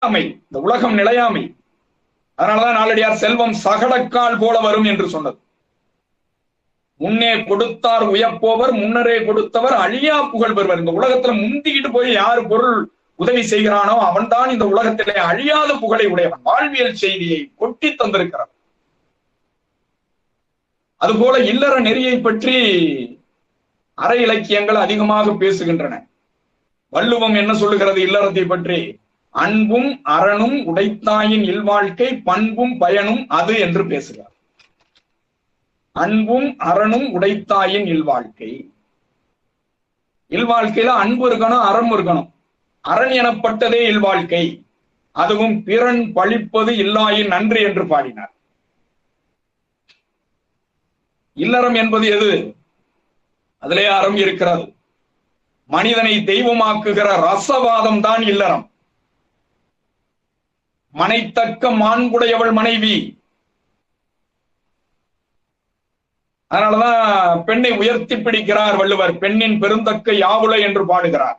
இந்த உலகம் நிலையாமை. அதனாலதான் நாலடியார் செல்வம் சகடக்கால் போல வரும் என்று சொன்னது. முன்னே கொடுத்தார் உயப்போவர், முன்னரே கொடுத்தவர் அழியா புகழ் பெறுவர். இந்த உலகத்துல முந்திக்கிட்டு போய் யாரு பொருள் உதவி செய்கிறானோ அவன் தான் இந்த உலகத்திலே அழியாத புகழை உடையவன். வாழ்வியல் செய்தியை கொட்டி தந்திருக்கிறார். அதுபோல இல்லற நெறியை பற்றி அற இலக்கியங்கள் அதிகமாக பேசுகின்றன. வள்ளுவம் என்ன சொல்லுகிறது இல்லறத்தை பற்றி? அன்பும் அறனும் உடைத்தாயின் இல்வாழ்க்கை, பண்பும் பயனும் அது என்று பேசுகிறார். அன்பும் அறனும் உடைத்தாயின் இல்வாழ்க்கை. இல்வாழ்க்கையில அன்பு இருக்கணும், அறம் இருக்கணும். அரண் எனப்பட்டதே இல்வாழ்க்கை. அதுவும் பிறன் பழிப்பது இல்லாயின் நன்று என்று பாடினார். இல்லறம் என்பது எது? அதிலே அறம் இருக்கிறது. மனிதனை தெய்வமாக்குகிற ரசவாதம் தான் இல்லறம். மனைத்தக்க மாண்புடையவள் மனைவி. அதனாலதான் பெண்ணை உயர்த்தி பிடிக்கிறார் வள்ளுவர். பெண்ணின் பெருந்தக்க யாவுளை என்று பாடுகிறார்.